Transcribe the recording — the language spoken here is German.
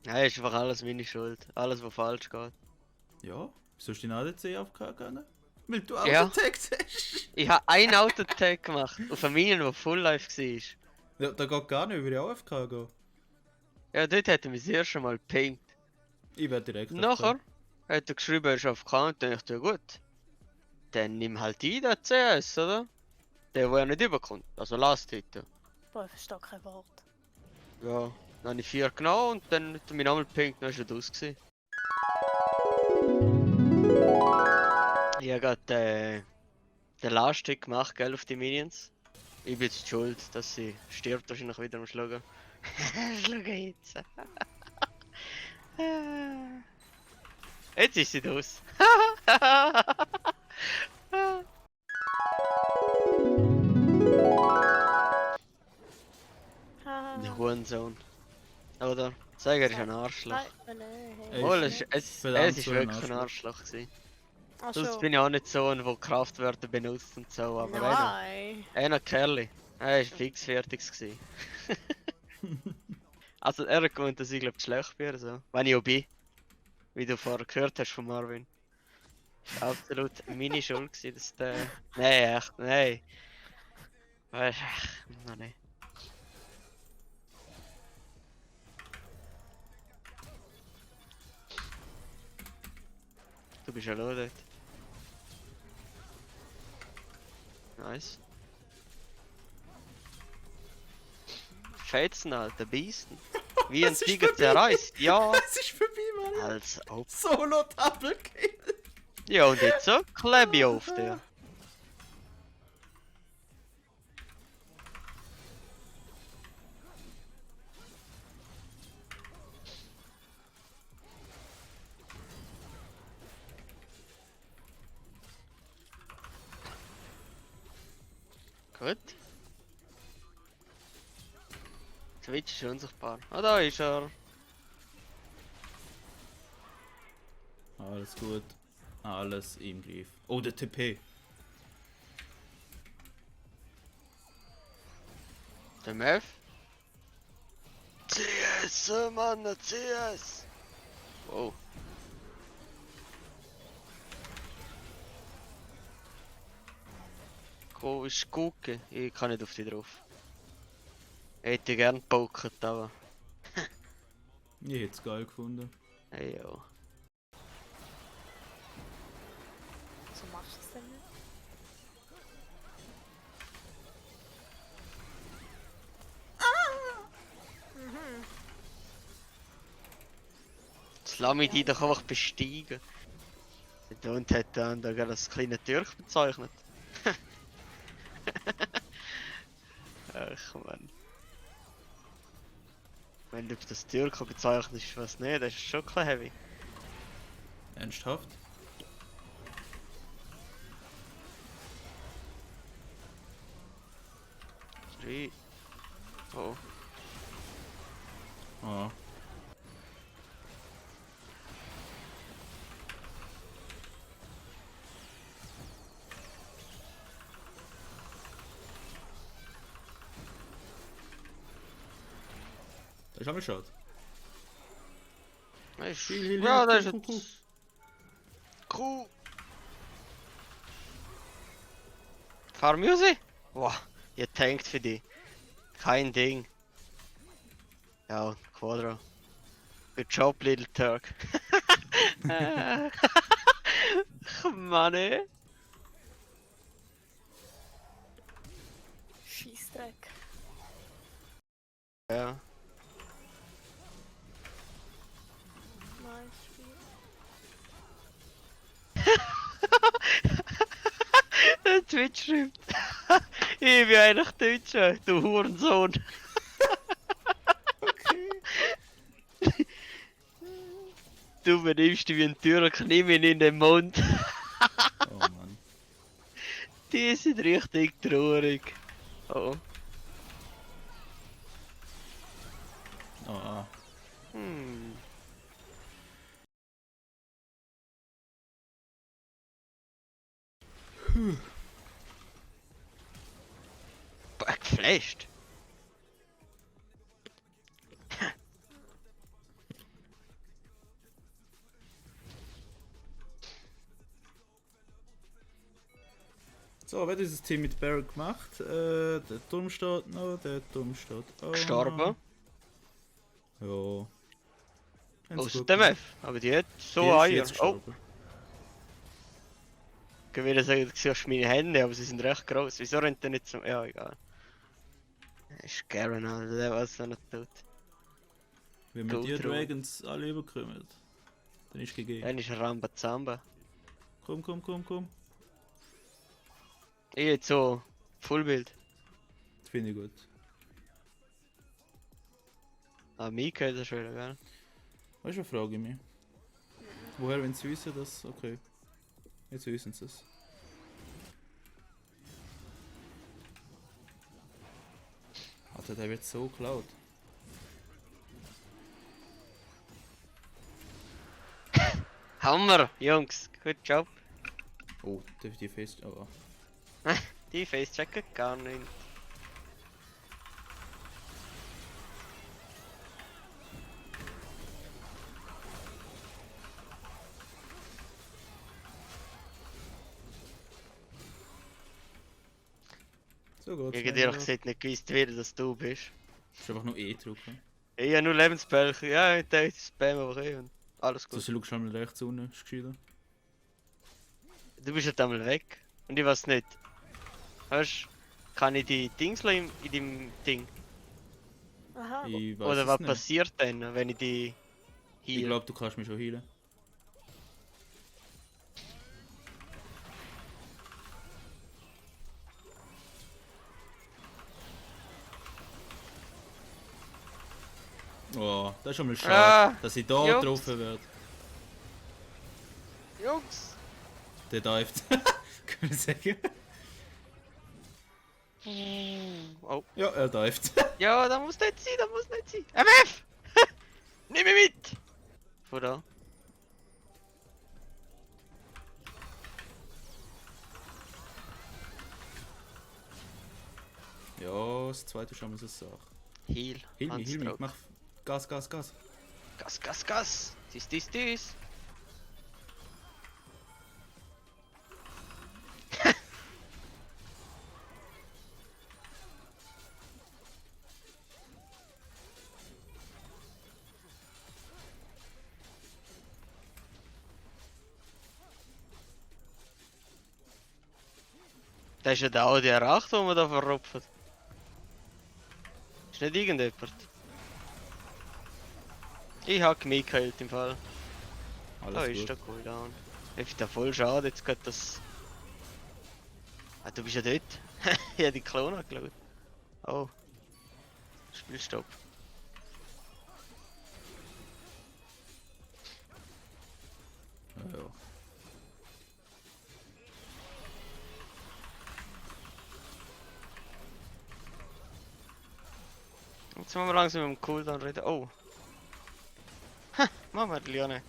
Ja, ist einfach alles meine Schuld. Alles, was falsch geht. Ja, wieso ist dein ADC aufgegangen? Weil du Ja, Autotext hast. ich habe einen Autotag gemacht. Auf eine Minion, die Full Life war. Ja, da geht gar nicht über die AFK gehen. Ja, dort hat er mich das erste Mal gepinkt. Ich werde direkt AFK. Nachher hat er geschrieben, er ist auf Count. Und ich dachte, ja gut. Dann nimm halt ein, den CS, oder? Der, der ja nicht überkommt. Also Last Hit. Boah, ich verstehe kein Wort. Ja, dann habe ich 4 genommen und dann hat er mich nochmal gepinkt, dann war er draus gewesen. Ich habe gerade den Last Hit gemacht, gell, auf die Minions. Ich bin jetzt schuld, dass sie stirbt wahrscheinlich wieder am Schlagen. Schlagen jetzt. Jetzt ist sie draus. Der Hurensohn. Oder? Sag, er ist ein Arschloch. Nein. Ey, Obwohl, ist es verdammt ist so ein wirklich ein Arschloch. Arschloch gewesen. Ach Sonst so. bin ich auch nicht so ein, der Kraftwörter benutzt und so, aber Nein. einer Kerli. Er war fix fertig gewesen. Also er hat gemeint, dass ich glaube schlecht bin, so. Wenn ich auch bin. Wie du vorher gehört hast von Marvin. Das war absolut meine Schuld gewesen, dass der... Nein, echt, nein. Weißt du, nein. Du bist ja dort. Nice. Fetzen, Alter, Beasten. Wie ein Es ist Tiger vorbei. zerreißt, ja. Es ist vorbei, Mann. Als ob. Solo Double Kill. Ja, und jetzt so, kleb ich auf dir. Gut. Twitch ist unsichtbar. Ah, da ist er. Alles gut. Alles im Griff. Oh, der TP. Der Mev. CS, Mann, CS! Wow. Go ist gucken. Ich kann nicht auf die drauf. Ich hätte gern gepokert, aber. Ich hätte es geil gefunden. Hey, yo. Wieso machst du das denn nicht? Jetzt lass mich die doch einfach besteigen. Der Hund hat dann da gerade als kleiner Türk bezeichnet. Ach man. Wenn du das Türk bezeichnest, was nicht, das ist schon kein heavy. Ernsthaft? Drei. Oh. Ah. Das ist aber schade. Das ist, Viel, ja, das ist Kuh, Kuh, jetzt... Kuh. Farmuse? Wow, ihr tankt für die. Kein Ding. Ja, Quadro. Good job, little Turk. Mann, ey. Scheissdreck. Ja. Nice Spiel. Der Twitch schreibt. Ich bin eigentlich Deutscher, du Hurensohn. Okay. Du benimmst dich wie ein Türk, nimm ihn in den Mund. Oh Mann. Die sind richtig traurig. Oh. Ah. Hm. Boah, geflasht. So, wer hat dieses Team mit Barrel gemacht? Der Turm steht noch, der Turm steht auch Gestorben. noch. Ja. Haben's Aus gut dem gemacht. F. Aber die hat Die so ist Eier. jetzt Oh, gestorben. ich würde sagen, du siehst meine Hände, aber sie sind recht groß. Wieso rennt er nicht zum. Ja, egal. Das ist Garen, Alter, der was er nicht tut. Wenn wir die Gut, Ruhe. Dragons alle überkommen, dann ist GG. Dann ist Rambazamba. Komm. Ich jetzt so. Fullbild. Das finde ich gut. Ah, Mika ist das schon wieder, gell? Weißt du, was frage ich mich? Woher, wenn sie wissen, dass. Okay. Jetzt wissen sie es. Alter, der wird so geklaut. Hammer, Jungs. Gut Job. Oh, darf ich die fest. Oh. Die Face checken gar nicht. So geht's. Ich hätte ehrlich gesagt nicht gewusst, wer das du bist. Du musst einfach nur E drücken. Ich habe nur Lebensbälche. Ja, ich dachte, ich spam aber und alles So, gut. sie schaust einmal rechts unten, ist gescheiter. Du bist halt einmal weg. Und ich weiß nicht. Weißt du, kann ich die Dings in dem Ding? Aha. Ich weiß Oder es was nicht. passiert dann, wenn ich die Ich heal? glaube, du kannst mich schon heilen. Oh, das ist schon mal schade, Ah, dass ich da Jungs. getroffen werde. Jungs! Der dived. Kann ich sagen? Oh. Ja, er dived. Ja, da muss nicht sein, da muss nicht sein. MF! Nimm mich mit! Von da. Ja, das zweite ist schon mal so eine Sache. Heal. Heal mich, Handstroke. mach Gas. Gas, Gas, Gas! Dies. Das ist ja der Audi R8, den man da verrupft. Ist nicht irgendjemand. Ich hab mich gekillt im Fall. Alles Da ist gut. der Cooldown. Ich finde das voll schade, jetzt geht das. Ah, du bist ja dort. Ich hab die Klon angeschaut. Oh. Spielstopp. Ja. Jetzt müssen wir langsam mit dem Cooldown reden. Oh. Ha, machen wir die Liane.